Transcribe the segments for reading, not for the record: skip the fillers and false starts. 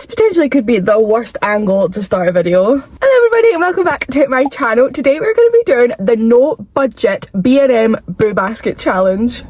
This potentially could be the worst angle to start a video. Hello everybody and welcome back to my channel. Today we're going to be doing the no budget B&M Boo Basket challenge.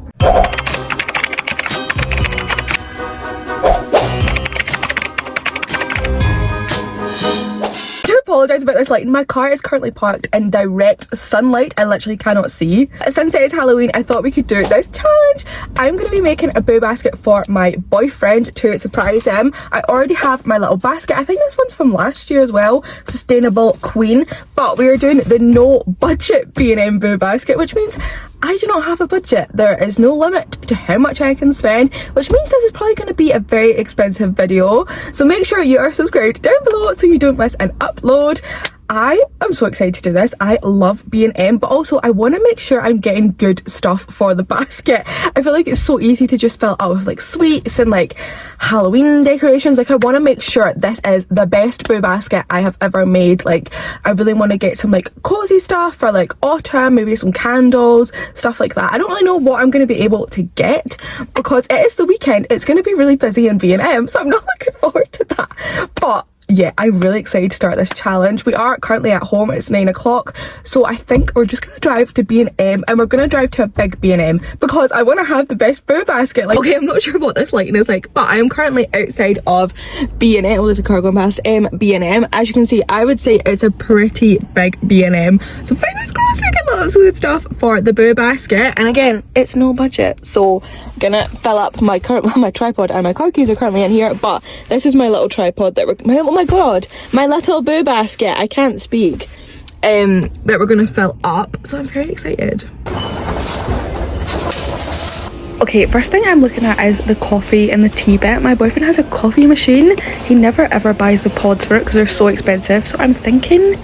Apologise about this lighting. My car is currently parked in direct sunlight. I literally cannot see. Since it is Halloween, I thought we could do this challenge. I'm going to be making a boo basket for my boyfriend to surprise him. I already have my little basket. I think this one's from last year as well. Sustainable Queen. But we are doing the no budget B&M Boo Basket, which means I do not have a budget. There is no limit to how much I can spend, which means this is probably going to be a very expensive video. So make sure you are subscribed down below so you don't miss an upload. I am so excited to do this. I love B&M, but also I want to make sure I'm getting good stuff for the basket. I feel like it's so easy to just fill it out with like sweets and like Halloween decorations. Like I want to make sure this is the best boo basket I have ever made. Like I really want to get some like cozy stuff for like autumn, maybe some candles, stuff like that. I don't really know what I'm going to be able to get because it is the weekend. It's going to be really busy in B&M, so I'm not looking forward to that. But yeah, I'm really excited to start this challenge. We are currently at home. It's 9 o'clock, so I think we're just gonna drive to B&M and we're gonna drive to a big B&M because I want to have the best boo basket. Like, okay, I'm not sure what this lighting is like, but I am currently outside of B&M. Oh, there's a car going past. B&M. As you can see, I would say it's a pretty big B&M. So fingers crossed we get lots of good stuff for the boo basket. And again, it's no budget, so I'm gonna fill up my tripod, and my car keys are currently in here. But this is my little tripod that oh my god, my little boo basket, I can't speak, that we're gonna fill up, so I'm very excited. Okay, first thing I'm looking at is the coffee and the tea bit. My boyfriend has a coffee machine. He never ever buys the pods for it because they're so expensive, so I'm thinking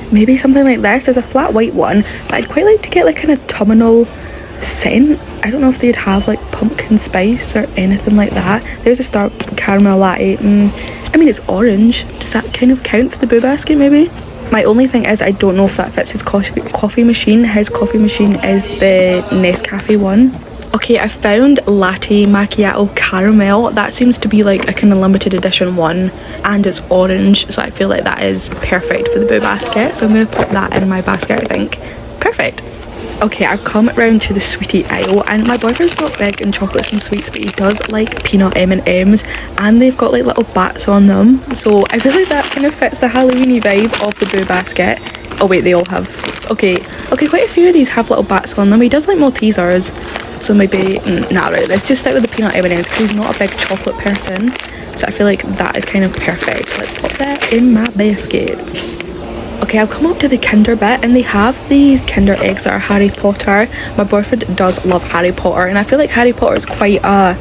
maybe something like this. There's a flat white one, but I'd quite like to get like an autumnal scent. I don't know if they'd have like pumpkin spice or anything like that. There's a Starbucks caramel latte. I mean, it's orange. Does that kind of count for the boo basket maybe? My only thing is I don't know if that fits his coffee machine. His coffee machine is the Nescafe one. Okay, I found latte macchiato caramel. That seems to be like a kind of limited edition one, and it's orange, so I feel like that is perfect for the boo basket. So I'm going to put that in my basket, I think. Perfect. Okay, I've come round to the sweetie aisle, and my boyfriend's not big in chocolates and sweets, but he does like peanut M&Ms, and they've got like little bats on them, so I feel like that kind of fits the Halloweeny vibe of the boo basket. Oh wait, they all have, okay, quite a few of these have little bats on them. He does like Maltesers, so maybe, nah, right, let's just stick with the peanut M&Ms because he's not a big chocolate person, so I feel like that is kind of perfect. So let's pop that in my basket. Okay, I've come up to the Kinder bit, and they have these Kinder eggs that are Harry Potter. My boyfriend does love Harry Potter, and I feel like Harry Potter is quite a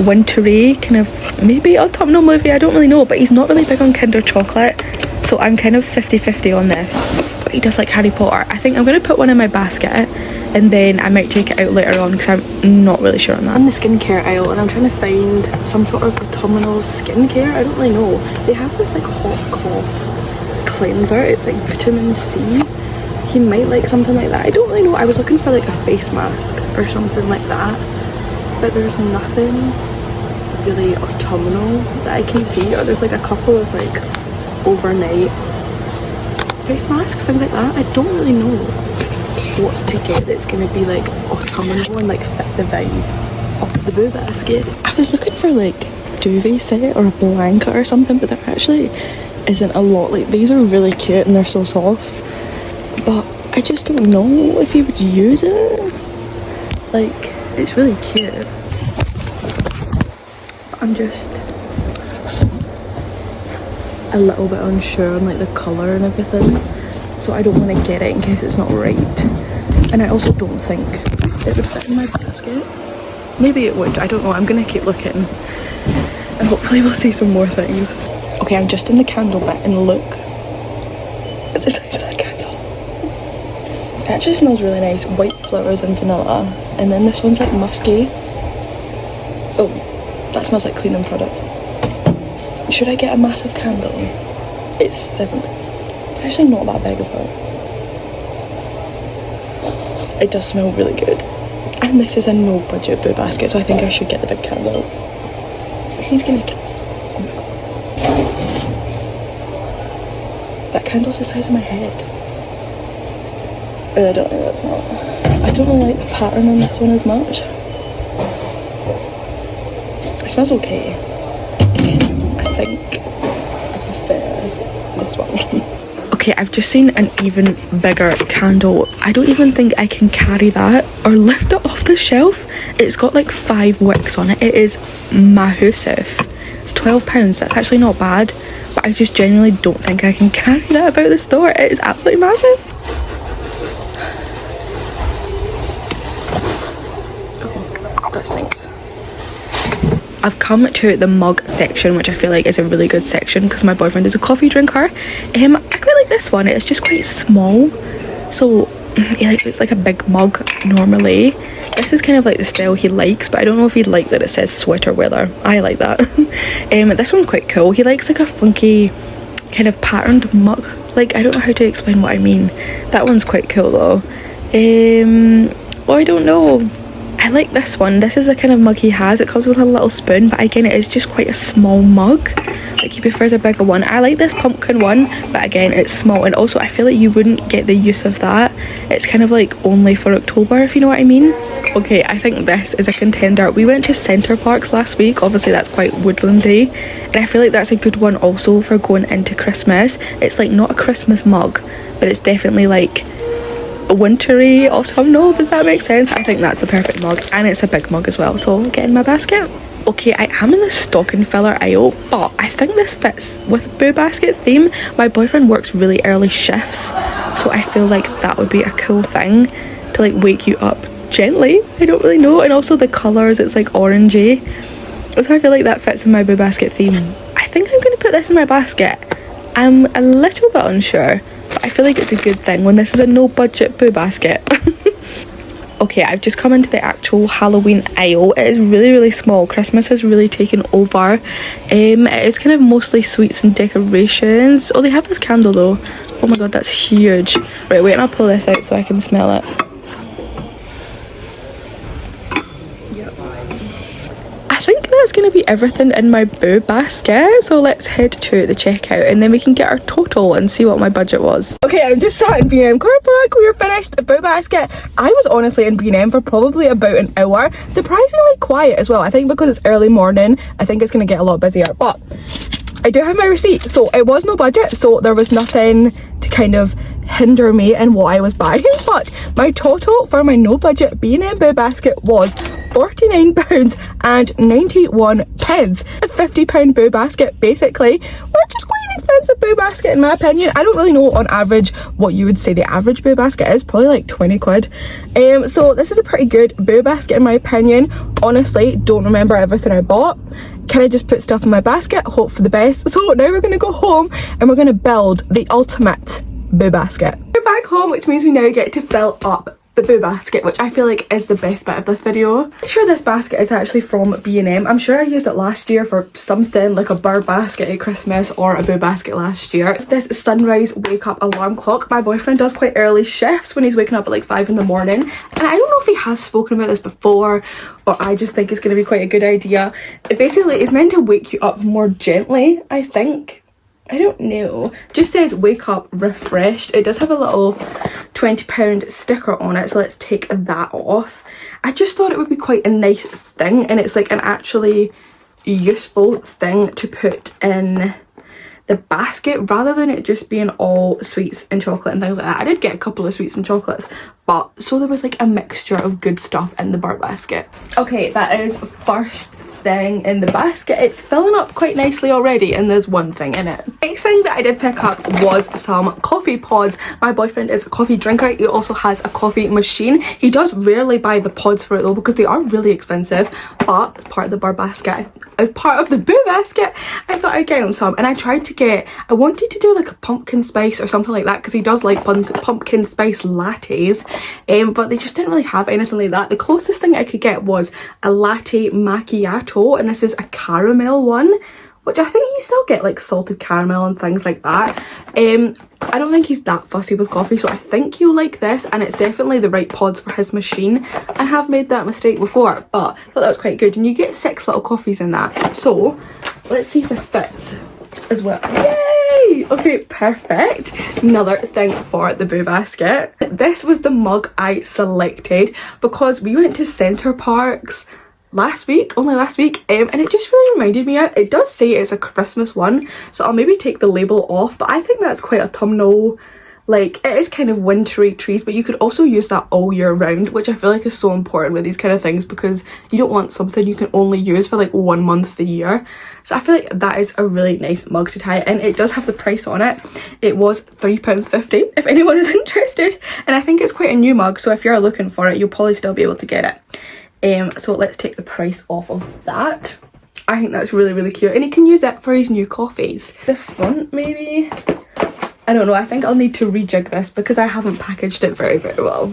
wintry, kind of maybe autumnal movie, I don't really know, but he's not really big on Kinder chocolate, so I'm kind of 50-50 on this. But he does like Harry Potter. I think I'm going to put one in my basket, and then I might take it out later on because I'm not really sure on that. In the skincare aisle, and I'm trying to find some sort of autumnal skincare. I don't really know. They have this like hot cloth cleanser. It's like vitamin C. He might like something like that. I don't really know. I was looking for like a face mask or something like that, but there's nothing really autumnal that I can see. Or there's like a couple of like overnight face masks, things like that. I don't really know what to get that's going to be like autumnal and like fit the vibe of the boo basket. I was looking for like duvet set or a blanket or something, but there actually isn't a lot. Like these are really cute and they're so soft, but I just don't know if you would use it. Like it's really cute, but I'm just a little bit unsure on like the colour and everything, so I don't want to get it in case it's not right, and I also don't think it would fit in my basket. Maybe it would, I don't know. I'm gonna keep looking and hopefully we'll see some more things. Okay, I'm just in the candle bit, and look at the size of that candle. It actually smells really nice. White flowers and vanilla. And then this one's like musky. Oh, that smells like cleaning products. Should I get a massive candle? It's 7. It's actually not that big as well. It does smell really good. And this is a no budget boo basket, so I think I should get the big candle. He's gonna kill. Oh my god. That candle's the size of my head. I don't think that's not. I don't really like the pattern on this one as much. It smells okay. I think I prefer this one. Okay, I've just seen an even bigger candle. I don't even think I can carry that or lift it off the shelf. It's got like 5 wicks on it. It is massive. It's £12. That's actually not bad, but I just genuinely don't think I can carry that about the store. It is absolutely massive. Oh, that stinks. I've come to the mug section, which I feel like is a really good section because my boyfriend is a coffee drinker. I quite like this one. It's just quite small, so it's like a big mug normally. This is kind of like the style he likes, but I don't know if he'd like that it says sweater weather. I like that. This one's quite cool. He likes like a funky kind of patterned mug. Like, I don't know how to explain what I mean. That one's quite cool though. Oh, I don't know. I like this one. This is the kind of mug he has. It comes with a little spoon, but again, it is just quite a small mug. Like, he prefers a bigger one. I like this pumpkin one, but again, it's small, and also I feel like you wouldn't get the use of that. It's kind of like only for October, if you know what I mean. Okay, I think this is a contender. We went to Centre Parks last week. Obviously that's quite woodlandy, and I feel like that's a good one also for going into Christmas. It's like not a Christmas mug, but it's definitely like wintry, autumnal. Does that make sense? I think that's the perfect mug, and it's a big mug as well, so get in my basket. Okay, I am in the stocking filler aisle, but I think this fits with Boo Basket theme. My boyfriend works really early shifts, so I feel like that would be a cool thing to like wake you up gently. I don't really know. And also the colours, it's like orangey, so I feel like that fits in my Boo Basket theme. I think I'm going to put this in my basket. I'm a little bit unsure, but I feel like it's a good thing when this is a no budget Boo Basket. Okay, I've just come into the actual Halloween aisle. It is really small. Christmas has really taken over. It is kind of mostly sweets and decorations. Oh, they have this candle though. Oh my god, that's huge. Right, wait, and I'll pull this out so I can smell it. I think that's going to be everything in my Boo Basket, so let's head to the checkout and then we can get our total and see what my budget was. Okay, I'm just sat in B&M car park. We were finished the Boo Basket. I was honestly in B&M for probably about an hour. Surprisingly quiet as well. I think because it's early morning, I think it's going to get a lot busier, but I do have my receipt. So it was no budget, so there was nothing to kind of hinder me in what I was buying, but my total for my no budget B&M Boo Basket was £49.91. A £50 Boo Basket basically, which is quite an expensive Boo Basket in my opinion. I don't really know on average what you would say the average Boo Basket is, probably like 20 quid. So this is a pretty good Boo Basket in my opinion. Honestly, don't remember everything I bought. Can I just put stuff in my basket, hope for the best? So now we're going to go home and we're going to build the ultimate Boo Basket. We're back home, which means we now get to fill up the Boo Basket, which I feel like is the best bit of this video. I'm sure this basket is actually from B&M. I'm sure I used it last year for something like a bird basket at Christmas or a Boo Basket last year. It's this sunrise wake up alarm clock. My boyfriend does quite early shifts when he's waking up at like 5 in the morning, and I don't know if he has spoken about this before or I just think it's going to be quite a good idea. It basically is meant to wake you up more gently, I think. I don't know. Just says wake up refreshed. It does have a little £20 sticker on it, so let's take that off. I just thought it would be quite a nice thing, and it's like an actually useful thing to put in the basket rather than it just being all sweets and chocolate and things like that. I did get a couple of sweets and chocolates, but so there was like a mixture of good stuff in the bird basket. Okay, that is first thing in the basket. It's filling up quite nicely already and there's one thing in it. Next thing that I did pick up was some coffee pods. My boyfriend is a coffee drinker. He also has a coffee machine. He does rarely buy the pods for it though because they are really expensive, but as part of the bird basket, as part of the Boo Basket, I thought I'd get him some. And I tried to get, I wanted to do like a pumpkin spice or something like that because he does like pumpkin spice lattes, but they just didn't really have anything like that. The closest thing I could get was a latte macchiato, and this is a caramel one, which I think you still get like salted caramel and things like that. I don't think he's that fussy with coffee, so I think he'll like this, and it's definitely the right pods for his machine. I have made that mistake before, but I thought that was quite good, and you get 6 little coffees in that. So let's see if this fits as well. Yay! Yay! Okay, perfect. Another thing for the Boo Basket. This was the mug I selected because we went to Centre Parks only last week, and it just really reminded me of, it does say it's a Christmas one, so I'll maybe take the label off, but I think that's quite autumnal. Like, it is kind of wintry trees, but you could also use that all year round, which I feel like is so important with these kind of things, because you don't want something you can only use for like 1 month a year. So I feel like that is a really nice mug to tie, and it does have the price on it. It was £3.50 if anyone is interested, and I think it's quite a new mug, so if you're looking for it, you'll probably still be able to get it. So let's take the price off of that. I think that's really, really cute, and he can use it for his new coffees. The front, maybe? I don't know, I think I'll need to rejig this because I haven't packaged it very, very well.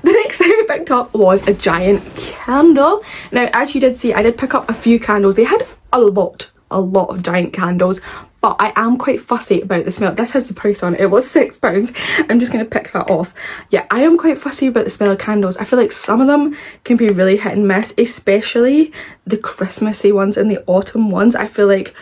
The next thing I picked up was a giant candle. Now, as you did see, I did pick up a few candles. They had a lot of giant candles, but I am quite fussy about the smell. This has the price on it. It was £6. I'm just going to pick that off. Yeah, I am quite fussy about the smell of candles. I feel like some of them can be really hit and miss, especially the Christmassy ones and the autumn ones. I feel like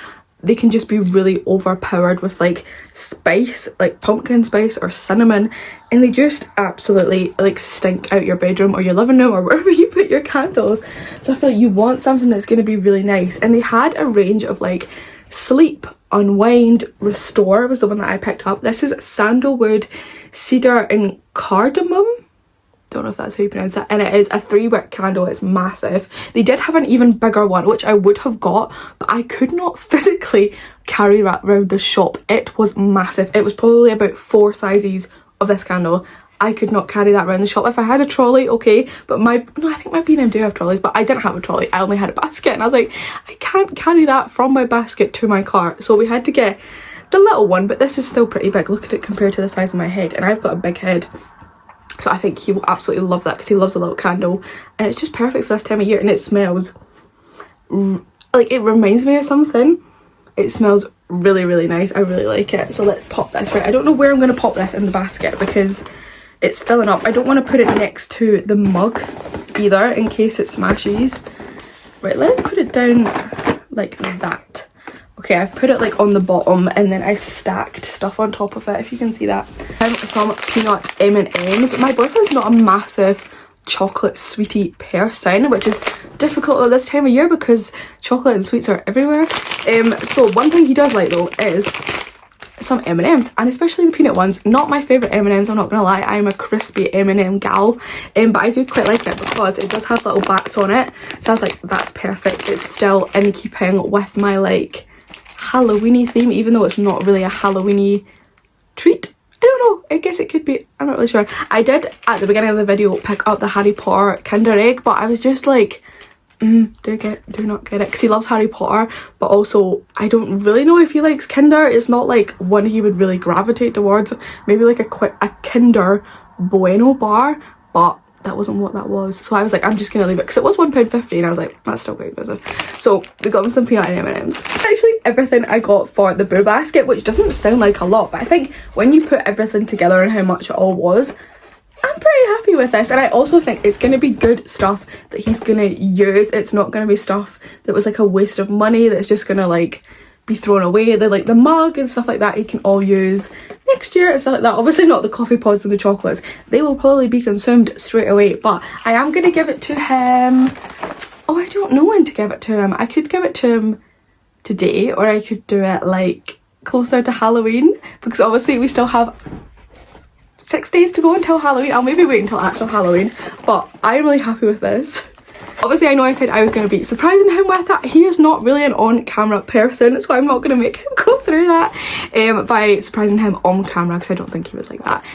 they can just be really overpowered with like spice, like pumpkin spice or cinnamon, and they just absolutely like stink out your bedroom or your living room or wherever you put your candles. So I feel like you want something that's going to be really nice, and they had a range of like sleep, unwind, restore was the one that I picked up. This is sandalwood, cedar and cardamom. Don't know if that's how you pronounce that, and it is a 3-wick candle. It's massive. They did have an even bigger one, which I would have got, but I could not physically carry that around the shop. It was massive. It was probably about 4 sizes of this candle. I could not carry that around the shop. If I had a trolley, okay, but I think my B&M do have trolleys, but I didn't have a trolley. I only had a basket, and I was like, I can't carry that from my basket to my car, so we had to get the little one, but this is still pretty big. Look at it compared to the size of my head, and I've got a big head. So I think he will absolutely love that because he loves a little candle, and it's just perfect for this time of year, and it smells like, it reminds me of something. It smells really, really nice. I really like it. So let's pop this. Right, I don't know where I'm going to pop this in the basket because it's filling up. I don't want to put it next to the mug either in case it smashes. Right, let's put it down like that. Okay, I've put it like on the bottom, and then I've stacked stuff on top of it, if you can see that. Some peanut M&Ms. My boyfriend's not a massive chocolate sweetie person, which is difficult at this time of year because chocolate and sweets are everywhere. So one thing he does like though is some M&Ms, and especially the peanut ones. Not my favourite M&Ms, I'm not gonna lie. I'm a crispy M&M gal, but I do quite like it because it does have little bats on it. So I was like, that's perfect. It's still in keeping with my like Halloweeny theme, even though it's not really a Halloweeny treat. I don't know, I guess it could be, I'm not really sure. I did at the beginning of the video pick up the Harry Potter Kinder Egg, but I was just like, do not get it, because he loves Harry Potter, but also I don't really know if he likes Kinder. It's not like one he would really gravitate towards. Maybe like a Kinder Bueno bar, but that wasn't what that was. So I was like, I'm just gonna leave it, because it was £1.50, and I was like, that's still quite expensive. So we got him some peanut and M&Ms. Actually, everything I got for the Boo Basket, which doesn't sound like a lot, but I think when you put everything together and how much it all was, I'm pretty happy with this. And I also think it's going to be good stuff that he's going to use. It's not going to be stuff that was like a waste of money that's just going to like be thrown away. They're like the mug and stuff like that he can all use next year and stuff like that. Obviously not the coffee pods and the chocolates. They will probably be consumed straight away, but I am going to give it to him. Oh, I don't know when to give it to him. I could give it to him today, or I could do it like closer to Halloween, because obviously we still have 6 days to go until Halloween. I'll maybe wait until actual Halloween, but I'm really happy with this. Obviously, I know I said I was going to be surprising him with that. He is not really an on-camera person, so I'm not going to make him go through that by surprising him on camera, because I don't think he would like that.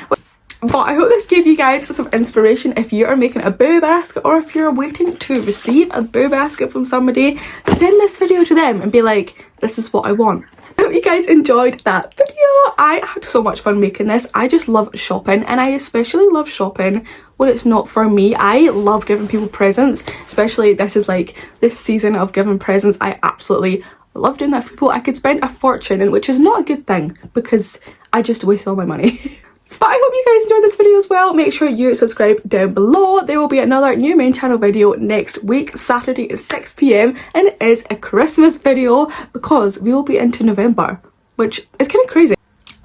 But I hope this gave you guys some inspiration if you are making a Boo Basket, or if you're waiting to receive a Boo Basket from somebody. Send this video to them and be like, this is what I want. I hope you guys enjoyed that video. I had so much fun making this. I just love shopping, and I especially love shopping when it's not for me. I love giving people presents, especially this is like this season of giving presents. I absolutely love doing that for people. I could spend a fortune, and which is not a good thing because I just waste all my money. But I hope you guys enjoyed this video as well. Make sure you subscribe down below. There will be another new main channel video next week, Saturday at 6 PM, and it is a Christmas video because we will be into November, which is kind of crazy.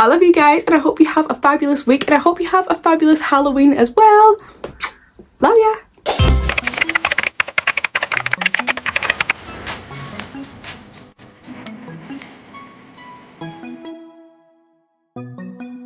I love you guys, and I hope you have a fabulous week, and I hope you have a fabulous Halloween as well. Love ya.